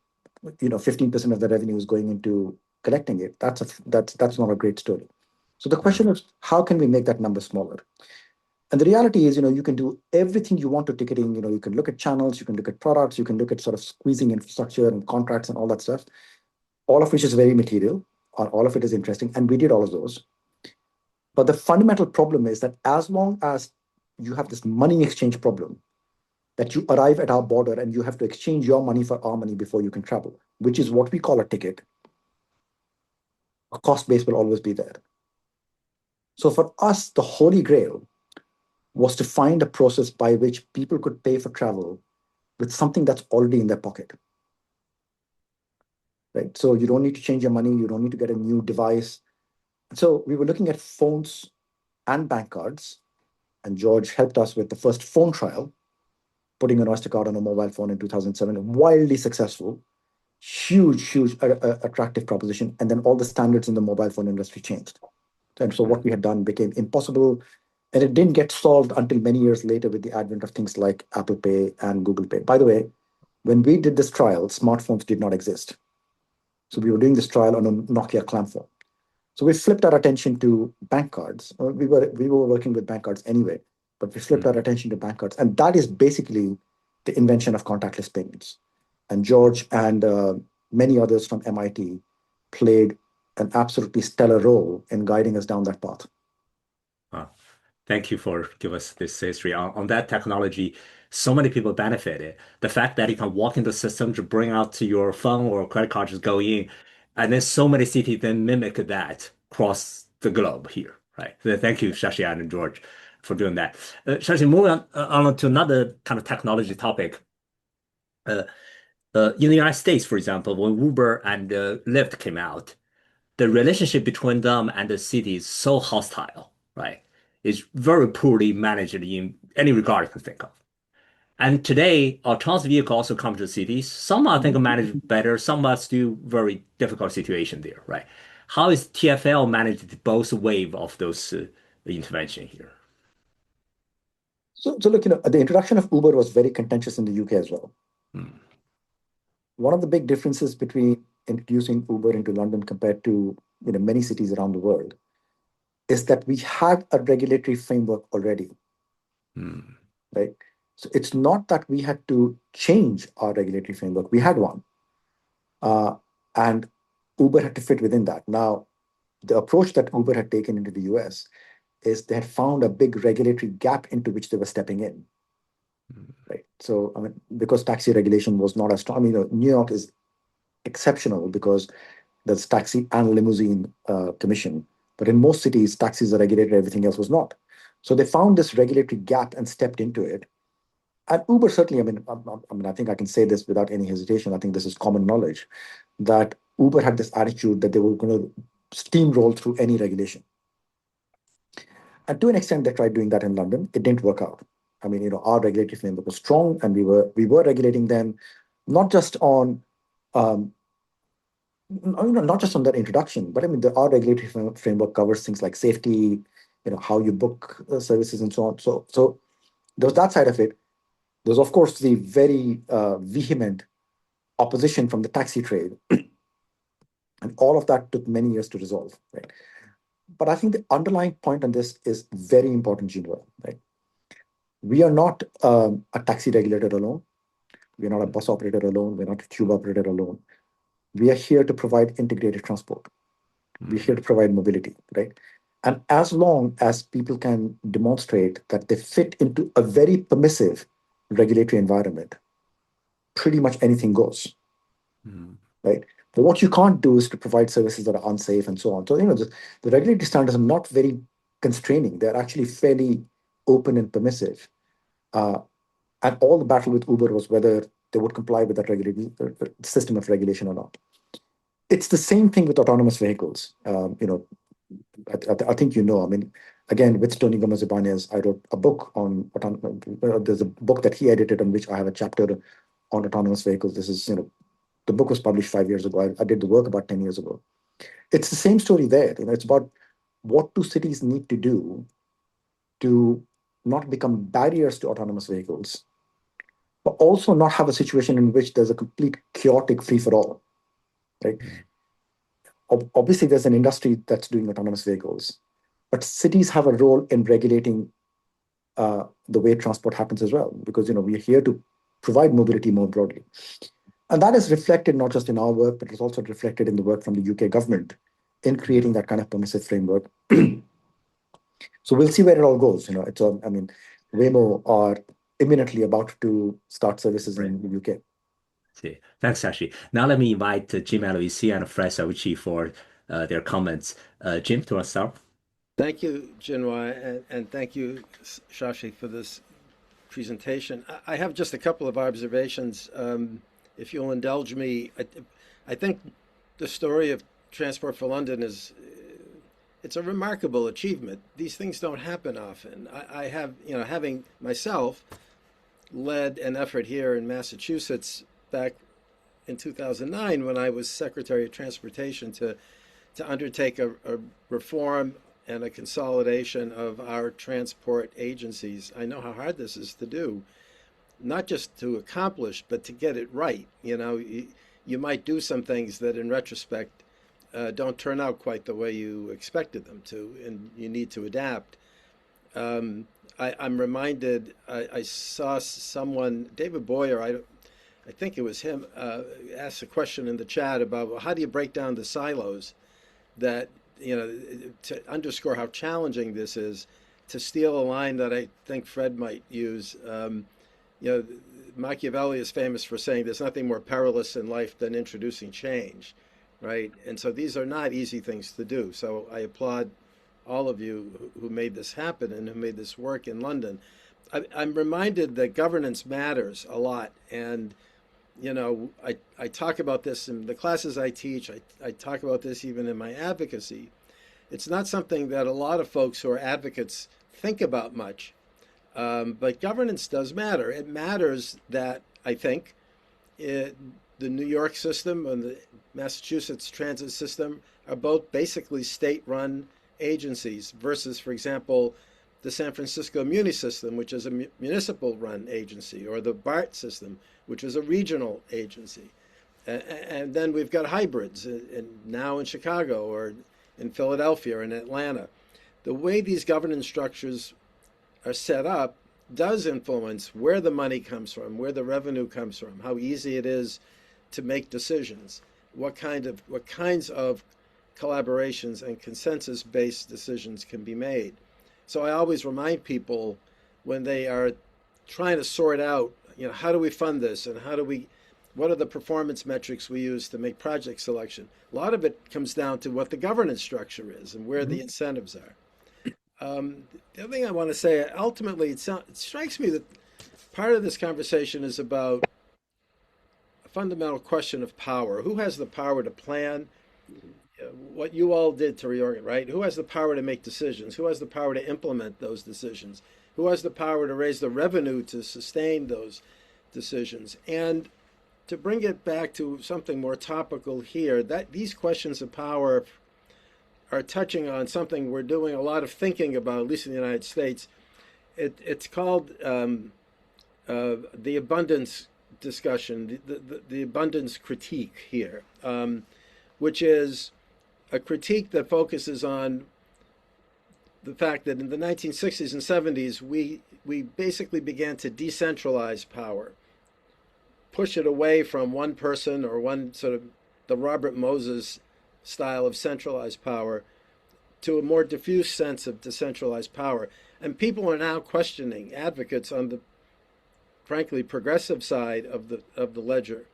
15% of the revenue is going into collecting it, that's not a great story. So the Mm. question is, how can we make that number smaller? And the reality is, you can do everything you want to ticketing. You can look at channels, you can look at products, you can look at sort of squeezing infrastructure and contracts and all that stuff, all of which is very material, or all of it is interesting. And we did all of those. But the fundamental problem is that as long as you have this money exchange problem, that you arrive at our border and you have to exchange your money for our money before you can travel, which is what we call a ticket, a cost base will always be there. So for us, the holy grail was to find a process by which people could pay for travel with something that's already in their pocket, right? So you don't need to change your money, you don't need to get a new device. So we were looking at phones and bank cards, and George helped us with the first phone trial, putting an Oyster card on a mobile phone in 2007, wildly successful, huge, attractive proposition. And then all the standards in the mobile phone industry changed. And so what we had done became impossible. And it didn't get solved until many years later with the advent of things like Apple Pay and Google Pay. By the way, when we did this trial, smartphones did not exist. So we were doing this trial on a Nokia clamp phone. So we flipped our attention to bank cards. We were working with bank cards anyway, but we flipped Mm. our attention to bank cards, and that is basically the invention of contactless payments. And George and many others from MIT played an absolutely stellar role in guiding us down that path. Wow. Thank you for giving us this history on that technology. So many people benefited. The fact that you can walk into the system to bring out to your phone or credit card, just go in, and then so many cities then mimic that across the globe here, right? So thank you, Shashi and George, for doing that. Shashi, moving on to another kind of technology topic. Uh, in the United States, for example, when Uber and Lyft came out, the relationship between them and the city is so hostile, right? It's very poorly managed in any regard you can think of. And today, autonomous vehicles also come to cities. Some I think are managed better, some are still very difficult situation there, right? How is TfL managed both wave of those intervention here. So look, the introduction of Uber was very contentious in the UK as well. Mm, One of the big differences between introducing Uber into London compared to many cities around the world is that we had a regulatory framework already, mm, right? So it's not that we had to change our regulatory framework. We had one, uh, and Uber had to fit within that. Now, the approach that Uber had taken into the US is they had found a big regulatory gap into which they were stepping in, mm, right? So, I mean, because taxi regulation was not as strong, I mean, New York is exceptional because there's taxi and limousine commission. But in most cities, taxis are regulated, everything else was not. So they found this regulatory gap and stepped into it. And Uber certainly, I think I can say this without any hesitation. I think this is common knowledge that Uber had this attitude that they were going to steamroll through any regulation. And to an extent, they tried doing that in London. It didn't work out. I mean, our regulatory framework was strong, and we were regulating them, not just on um, not just on their introduction, but I mean, our regulatory framework covers things like safety, how you book services and so on. So there's that side of it. There's of course the very vehement opposition from the taxi trade, and all of that took many years to resolve. Right, but I think the underlying point on this is very important, Geneva. Right, we are not a taxi regulator alone. We're not a bus operator alone. We're not a tube operator alone. We are here to provide integrated transport. We're mm, here to provide mobility, right? And as long as people can demonstrate that they fit into a very permissive regulatory environment, pretty much anything goes, mm, right? But what you can't do is to provide services that are unsafe and so on. So, the regulatory standards are not very constraining. They're actually fairly open and permissive. Uh, and all the battle with Uber was whether they would comply with that system of regulation or not. It's the same thing with autonomous vehicles. I think I mean, again, with Tony Gomez Ibanez, I wrote a book on there's a book that he edited on which I have a chapter on autonomous vehicles. This is, the book was published 5 years ago. I did the work about 10 years ago. It's the same story there. It's about what do cities need to do to not become barriers to autonomous vehicles, but also not have a situation in which there's a complete chaotic free for all, right? mm, Obviously, there's an industry that's doing autonomous vehicles, but cities have a role in regulating the way transport happens as well, because we're here to provide mobility more broadly, and that is reflected not just in our work, but it's also reflected in the work from the UK government in mm. creating that kind of permissive framework. So we'll see where it all goes. I mean, Waymo are imminently about to start services Right. in the UK. See. Thanks, Sashi. Now let me invite Jim Aloisi and Fred Sauci for their comments. Jim, do you want to start? Thank you, Jinwai, and thank you, Shashi, for this presentation. I have just a couple of observations. If you'll indulge me, I think the story of Transport for London is it's a remarkable achievement. These things don't happen often. I have, having myself led an effort here in Massachusetts back in 2009 when I was Secretary of Transportation to undertake a reform and a consolidation of our transport agencies. I know how hard this is to do, not just to accomplish, but to get it right. You might do some things that in retrospect don't turn out quite the way you expected them to, and you need to adapt. I'm reminded, I saw someone, David Boyer, I think it was him, asked a question in the chat about, well, how do you break down the silos that, to underscore how challenging this is, to steal a line that I think Fred might use. Machiavelli is famous for saying there's nothing more perilous in life than introducing change, right? And so these are not easy things to do. So I applaud all of you who made this happen and who made this work in London. I'm reminded that governance matters a lot. And, I talk about this in the classes I teach. I talk about this even in my advocacy. It's not something that a lot of folks who are advocates think about much. But governance does matter. It matters that, I think, the New York system and the Massachusetts transit system are both basically state-run agencies versus, for example, the San Francisco Muni System, which is a municipal run agency, or the BART system, which is a regional agency. And then we've got hybrids now in Chicago or in Philadelphia or in Atlanta. The way these governance structures are set up does influence where the money comes from, where the revenue comes from, how easy it is to make decisions, what kinds of collaborations and consensus-based decisions can be made. So I always remind people when they are trying to sort out, how do we fund this, and what are the performance metrics we use to make project selection? A lot of it comes down to what the governance structure is and where the incentives are. The other thing I want to say, ultimately, it strikes me that part of this conversation is about a fundamental question of power. Who has the power to plan? What you all did to reorganize, right? Who has the power to make decisions? Who has the power to implement those decisions? Who has the power to raise the revenue to sustain those decisions? And to bring it back to something more topical here, that these questions of power are touching on something we're doing a lot of thinking about, at least in the United States. It's called the abundance discussion, the abundance critique here, which is a critique that focuses on the fact that in the 1960s and 70s, we basically began to decentralize power, push it away from one person or one sort of the Robert Moses style of centralized power to a more diffuse sense of decentralized power. And people are now questioning, advocates on the frankly progressive side of the ledger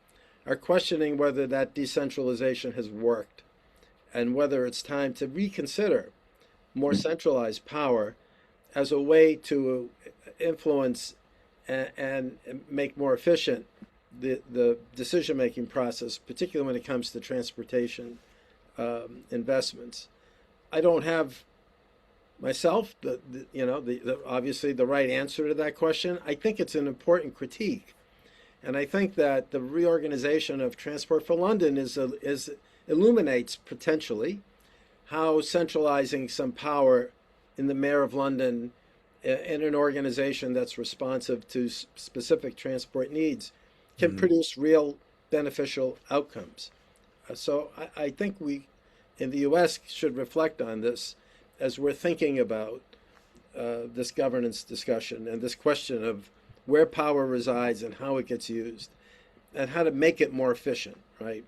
are questioning whether that decentralization has worked and whether it's time to reconsider more centralized power as a way to influence and make more efficient the decision-making process, particularly when it comes to transportation investments. I don't have myself obviously the right answer to that question. I think it's an important critique, and I think that the reorganization of Transport for London illuminates potentially how centralizing some power in the Mayor of London in an organization that's responsive to specific transport needs can produce real beneficial outcomes. So I think we in the US should reflect on this as we're thinking about this governance discussion and this question of where power resides and how it gets used and how to make it more efficient, right?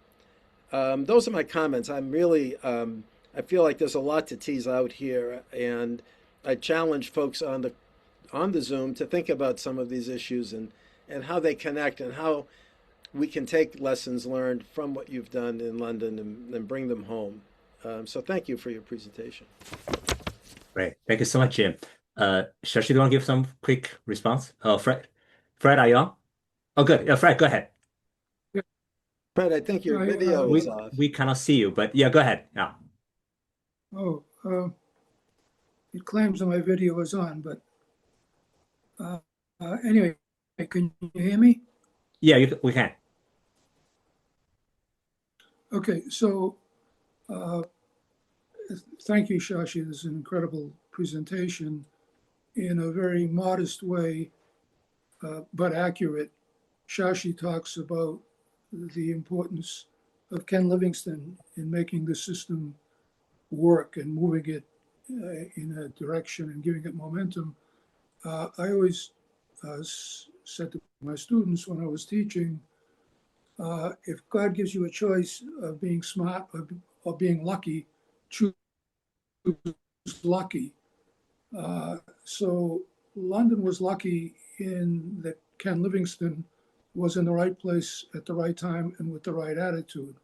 Those are my comments. I'm really, I feel like there's a lot to tease out here, and I challenge folks on the Zoom to think about some of these issues and how they connect and how we can take lessons learned from what you've done in London and bring them home. So thank you for your presentation. Great. Thank you so much, Jim. Shashi, do you want to give some quick response? Fred, are you on? Oh, good. Yeah, Fred, go ahead. Fred, I think your video is off. We cannot see you, but yeah, go ahead. Yeah. Oh, it claims that my video is on, but anyway, can you hear me? Yeah, we can. Okay, so thank you, Shashi. This is an incredible presentation in a very modest way, but accurate. Shashi talks about the importance of Ken Livingstone in making the system work and moving it in a direction and giving it momentum. I always said to my students when I was teaching, if God gives you a choice of being smart or being lucky, choose lucky. So London was lucky in that Ken Livingstone was in the right place at the right time and with the right attitude.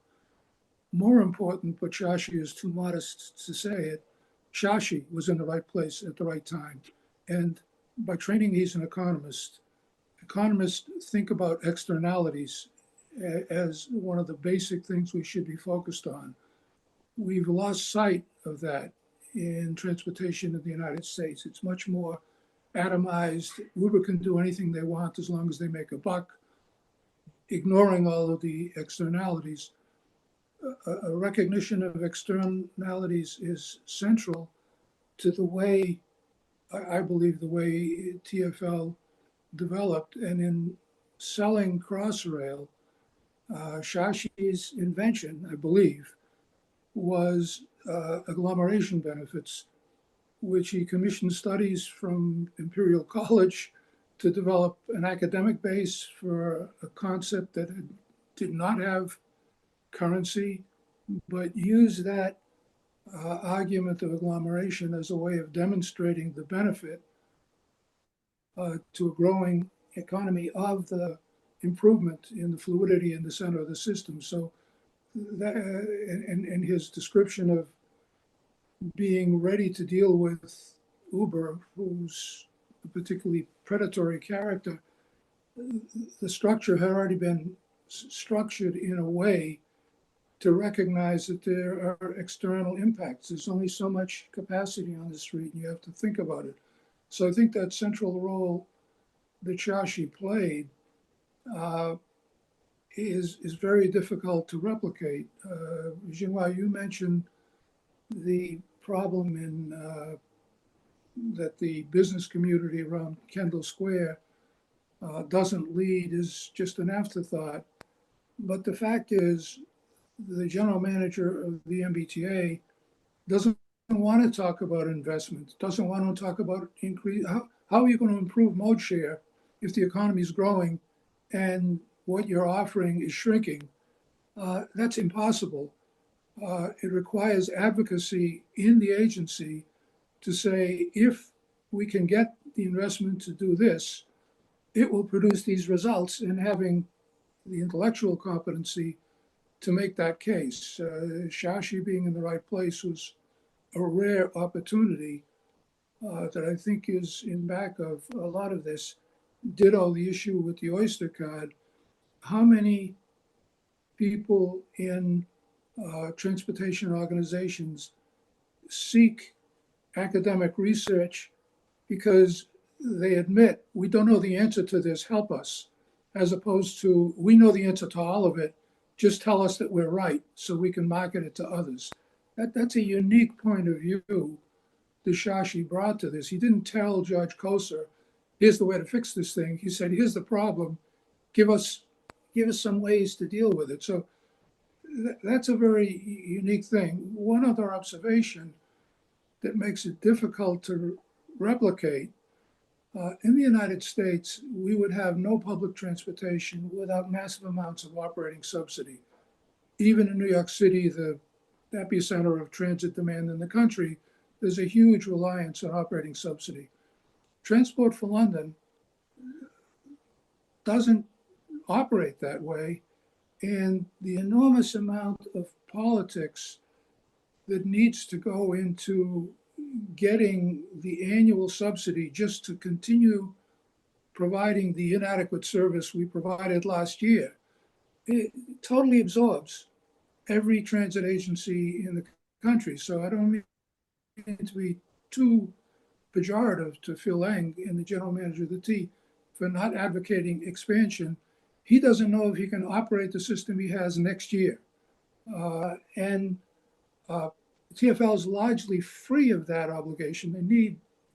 More important, but Shashi is too modest to say it, Shashi was in the right place at the right time. And by training, he's an economist. Economists think about externalities as one of the basic things we should be focused on. We've lost sight of that in transportation in the United States. It's much more atomized. Uber can do anything they want as long as they make a buck, ignoring all of the externalities. A recognition of externalities is central to the way, I believe, the way TfL developed. And in selling Crossrail, Shashi's invention, I believe, was agglomeration benefits, which he commissioned studies from Imperial College to develop an academic base for a concept that did not have currency, but used that argument of agglomeration as a way of demonstrating the benefit to a growing economy of the improvement in the fluidity in the center of the system. So that, and his description of being ready to deal with Uber, who's a particularly predatory character, the structure had already been structured in a way to recognize that there are external impacts. There's only so much capacity on the street, and you have to think about it. So I think that central role that Shashi played is very difficult to replicate. Xinhua, you mentioned the problem in that the business community around Kendall Square doesn't lead is just an afterthought. But the fact is, the general manager of the MBTA doesn't want to talk about investment, doesn't want to talk about increase. How are you going to improve mode share if the economy is growing and what you're offering is shrinking? That's impossible. It requires advocacy in the agency to say, if we can get the investment to do this, it will produce these results, and having the intellectual competency to make that case. Shashi being in the right place was a rare opportunity that I think is in back of a lot of this. Ditto the issue with the Oyster card. How many people in transportation organizations seek academic research because they admit, we don't know the answer to this, help us, as opposed to, we know the answer to all of it, just tell us that we're right so we can market it to others. That's a unique point of view that Shashi brought to this. He didn't tell Judge Koser, here's the way to fix this thing. He said, here's the problem, give us some ways to deal with it. So that's a very unique thing. One other observation that makes it difficult to replicate, in the United States, we would have no public transportation without massive amounts of operating subsidy. Even in New York City, the epicenter of transit demand in the country, there's a huge reliance on operating subsidy. Transport for London doesn't operate that way, and the enormous amount of politics that needs to go into getting the annual subsidy just to continue providing the inadequate service we provided last year, it totally absorbs every transit agency in the country. So I don't mean to be too pejorative to Phil Eng and the general manager of the T for not advocating expansion. He doesn't know if he can operate the system he has next year. And TfL is largely free of that obligation.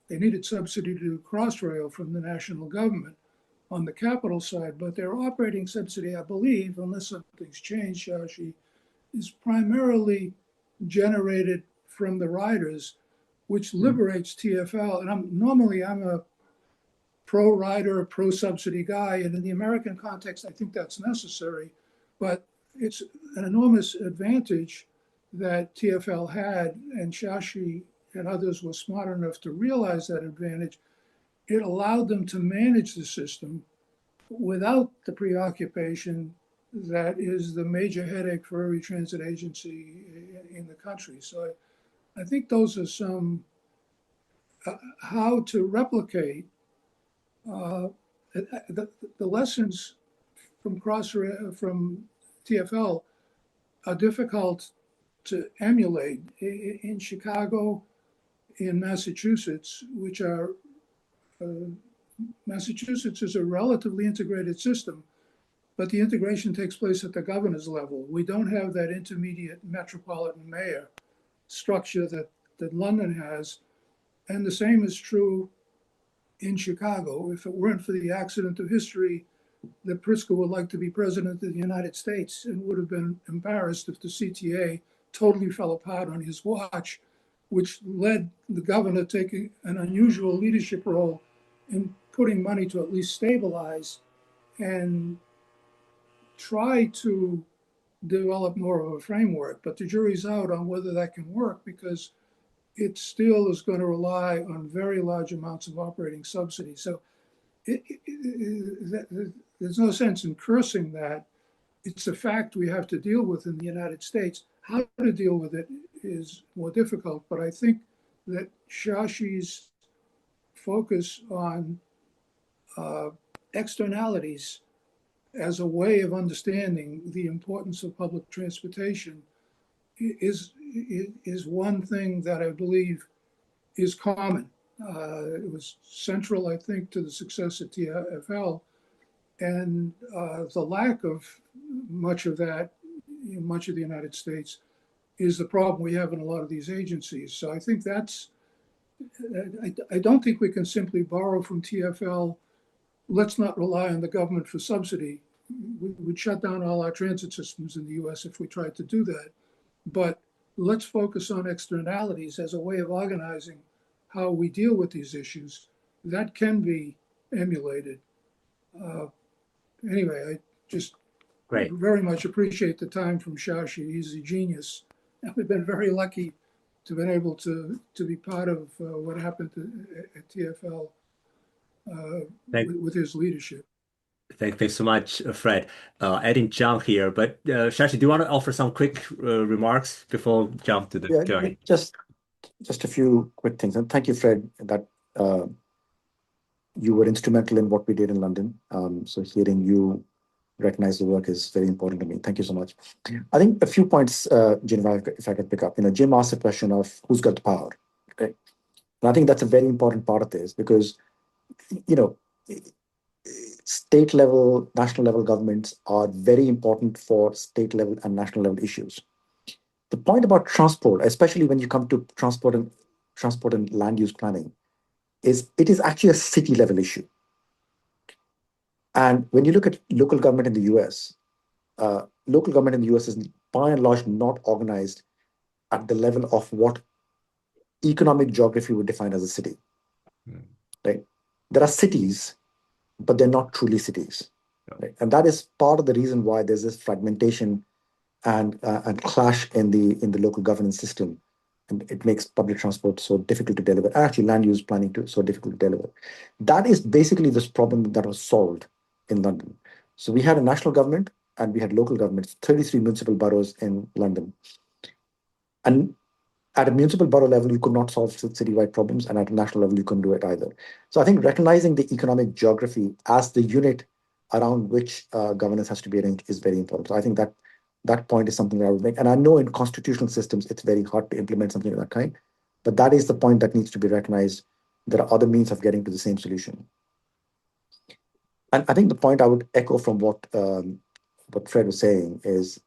They needed subsidy to do Crossrail from the national government on the capital side, but their operating subsidy, I believe, unless something's changed, Shashi, is primarily generated from the riders, which liberates TfL. And I'm a pro-rider, pro-subsidy guy, and in the American context, I think that's necessary, but it's an enormous advantage that TfL had, and Shashi and others were smart enough to realize that advantage. It allowed them to manage the system without the preoccupation that is the major headache for every transit agency in the country. So I think those are some how to replicate the lessons from TfL are difficult to emulate. In Chicago, in Massachusetts, which are Massachusetts is a relatively integrated system, but the integration takes place at the governor's level. We don't have that intermediate metropolitan mayor structure that London has. And the same is true in Chicago. If it weren't for the accident of history that Pritzker would like to be president of the United States and would have been embarrassed if the CTA totally fell apart on his watch, which led the governor taking an unusual leadership role in putting money to at least stabilize and try to develop more of a framework. But the jury's out on whether that can work, because it still is going to rely on very large amounts of operating subsidies. So there's no sense in cursing that. It's a fact we have to deal with in the United States. How to deal with it is more difficult, but I think that Shashi's focus on externalities as a way of understanding the importance of public transportation is one thing that I believe is common. It was central, I think, to the success at TfL, and the lack of much of that in much of the United States is the problem we have in a lot of these agencies. So I think I don't think we can simply borrow from TfL. Let's not rely on the government for subsidy. We'd shut down all our transit systems in the US if we tried to do that. But let's focus on externalities as a way of organizing how we deal with these issues. That can be emulated. Anyway, I just Great. very much appreciate the time from Shashi. He's a genius. And we've been very lucky to have been able to be part of what happened at TfL with his leadership. Thanks so much, Fred. Adding John here, but Shashi, do you want to offer some quick remarks before we jump to the Q&A? Just a few quick things. And thank you, Fred, that you were instrumental in what we did in London. So hearing you recognize the work is very important to me. Thank you so much. I think a few points, Jim, if I could pick up. Jim asked the question of who's got the power. Okay? And I think that's a very important part of this, because, state level, national level governments are very important for state level and national level issues. The point about transport, especially when you come to transport and land use planning, is it is actually a city level issue. And when you look at local government in the US, local government in the US is by and large not organized at the level of what economic geography would define as a city. Right? There are cities, but they're not truly cities. Right? And that is part of the reason why there's this fragmentation and clash in the local governance system. And it makes public transport so difficult to deliver. Actually, land use planning too, so difficult to deliver. That is basically this problem that was solved in London. So we had a national government and we had local governments, 33 municipal boroughs in London. And at a municipal borough level, you could not solve citywide problems, and at a national level, you couldn't do it either. So I think recognizing the economic geography as the unit around which governance has to be arranged is very important. So I think that point is something that I would make. And I know in constitutional systems, it's very hard to implement something of that kind, but that is the point that needs to be recognized. There are other means of getting to the same solution. And I think the point I would echo from what Fred was saying is,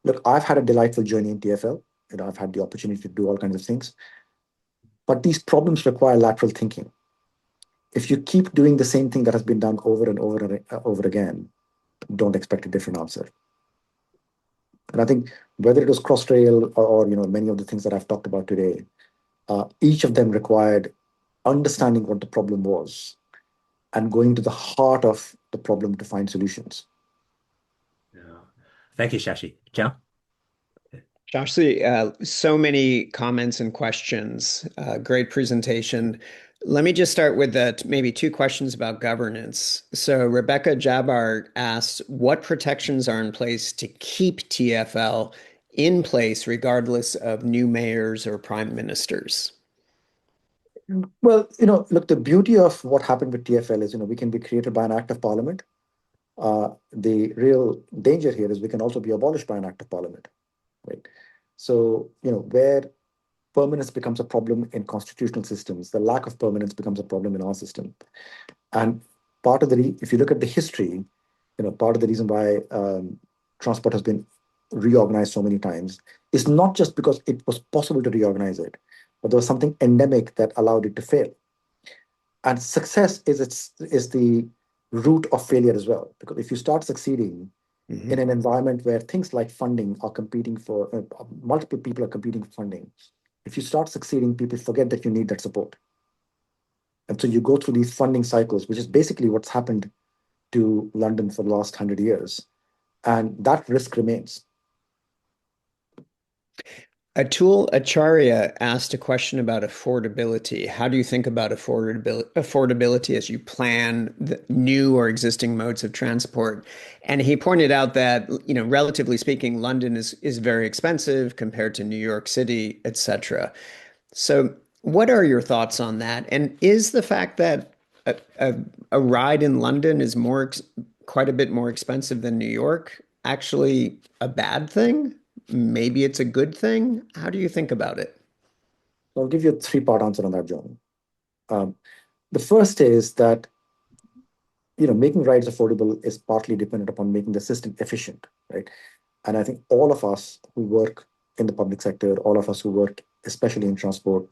look, I've had a delightful journey in TfL. I've had the opportunity to do all kinds of things, but these problems require lateral thinking. If you keep doing the same thing that has been done over and over and over again, don't expect a different answer. And I think whether it was Crossrail or many of the things that I've talked about today, each of them required understanding what the problem was and going to the heart of the problem to find solutions. Yeah. Thank you, Shashi. John? Shashi, so many comments and questions. Great presentation. Let me just start with maybe two questions about governance. So Rebecca Jabbar asked, what protections are in place to keep TfL in place regardless of new mayors or prime ministers? Well, look, the beauty of what happened with TfL is, we can be created by an act of parliament. The real danger here is we can also be abolished by an act of parliament, right? So, where permanence becomes a problem in constitutional systems, the lack of permanence becomes a problem in our system. And if you look at the history, part of the reason why transport has been reorganized so many times is not just because it was possible to reorganize it, but there was something endemic that allowed it to fail. And success is the root of failure as well. Because if you start succeeding in an environment where things like funding are competing for, multiple people are competing for funding, if you start succeeding, people forget that you need that support. And so you go through these funding cycles, which is basically what's happened to London for the last 100 years. And that risk remains. Atul Acharya asked a question about affordability. How do you think about affordability as you plan the new or existing modes of transport? And he pointed out that, relatively speaking, London is very expensive compared to New York City, etc. So, what are your thoughts on that? And is the fact that a ride in London is quite a bit more expensive than New York actually a bad thing? Maybe it's a good thing. How do you think about it? I'll give you a three-part answer on that, John. The first is that making rides affordable is partly dependent upon making the system efficient, right? And I think all of us who work in the public sector, all of us who work especially in transport,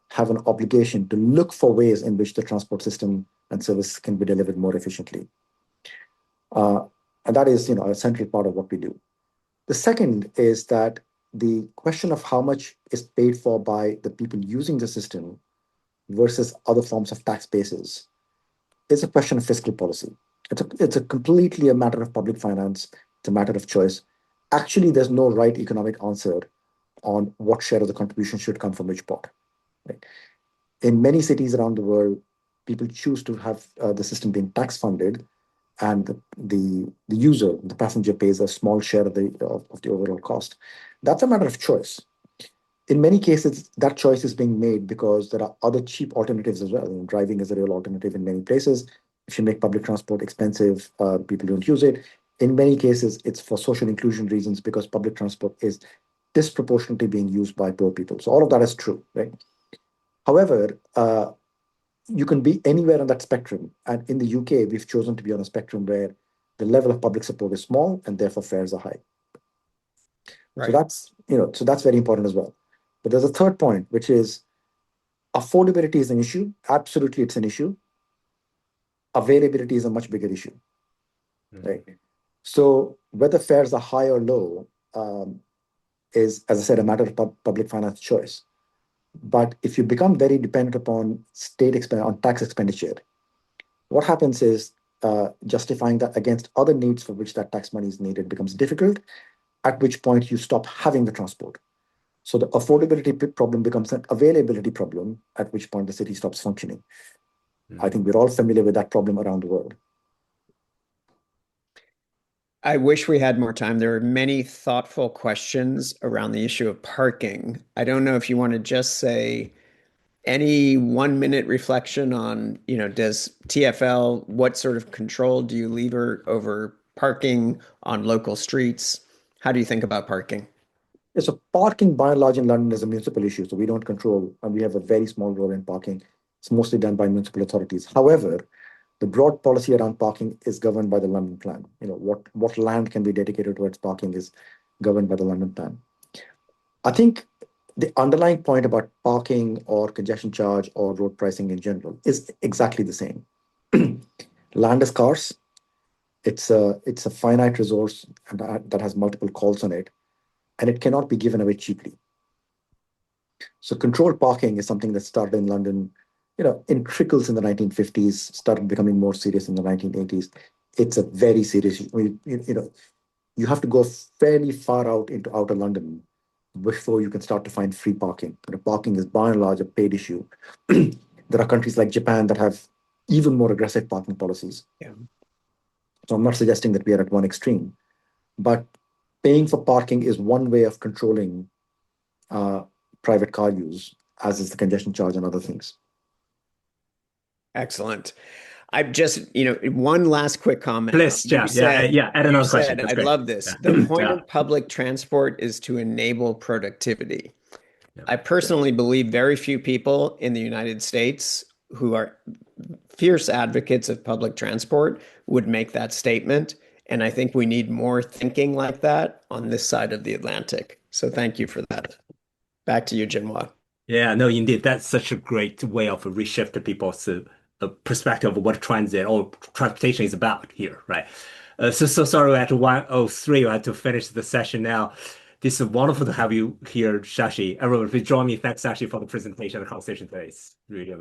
have an obligation to look for ways in which the transport system and service can be delivered more efficiently. And that is, a central part of what we do. The second is that the question of how much is paid for by the people using the system versus other forms of tax bases is a question of fiscal policy. It's a completely a matter of public finance. It's a matter of choice. Actually, there's no right economic answer on what share of the contribution should come from which pot. Right? In many cities around the world, people choose to have the system being tax funded, and the user, the passenger, pays a small share of the overall cost. That's a matter of choice. In many cases, that choice is being made because there are other cheap alternatives as well. Driving is a real alternative in many places. If you make public transport expensive, people don't use it. In many cases, it's for social inclusion reasons because public transport is disproportionately being used by poor people. So all of that is true, right? However, you can be anywhere on that spectrum. And in the UK, we've chosen to be on a spectrum where the level of public support is small and therefore fares are high. Right. So that's very important as well. But there's a third point, which is affordability is an issue. Absolutely, it's an issue. Availability is a much bigger issue, right? So whether fares are high or low is, as I said, a matter of public finance choice. But if you become very dependent upon on tax expenditure, what happens is justifying that against other needs for which that tax money is needed becomes difficult, at which point you stop having the transport. So the affordability problem becomes an availability problem, at which point the city stops functioning. I think we're all familiar with that problem around the world. I wish we had more time. There are many thoughtful questions around the issue of parking. I don't know if you want to just say any 1 minute reflection on, does TfL, what sort of control do you leave over parking on local streets? How do you think about parking? Yeah, so parking by and large in London is a municipal issue. So we don't control, and we have a very small role in parking. It's mostly done by municipal authorities. However, the broad policy around parking is governed by the London Plan. What land can be dedicated towards parking is governed by the London Plan. I think the underlying point about parking or congestion charge or road pricing in general is exactly the same. Land is scarce. It's a finite resource that has multiple calls on it, and it cannot be given away cheaply. So controlled parking is something that started in London, in trickles in the 1950s, started becoming more serious in the 1980s. It's a very serious, you have to go fairly far out into outer London before you can start to find free parking. Parking is by and large a paid issue. There are countries like Japan that have even more aggressive parking policies. Yeah. So I'm not suggesting that we are at one extreme, but paying for parking is one way of controlling private car use, as is the congestion charge and other things. Excellent. I've just, one last quick comment. Please, Jeff. Add another question. That's I great. love this. Yeah. The point of public transport is to enable productivity. Yeah. I personally believe very few people in the United States who are fierce advocates of public transport would make that statement. And I think we need more thinking like that on this side of the Atlantic. So thank you for that. Back to you, Jinwa. Yeah, no, indeed, that's such a great way of reshift people's perspective of what transit or transportation is about here, right? So sorry, we're at 1:03. We have to finish the session now. This is wonderful to have you here, Shashi. Everyone, please join me. Thanks, Shashi, for the presentation and conversation today. It's really amazing.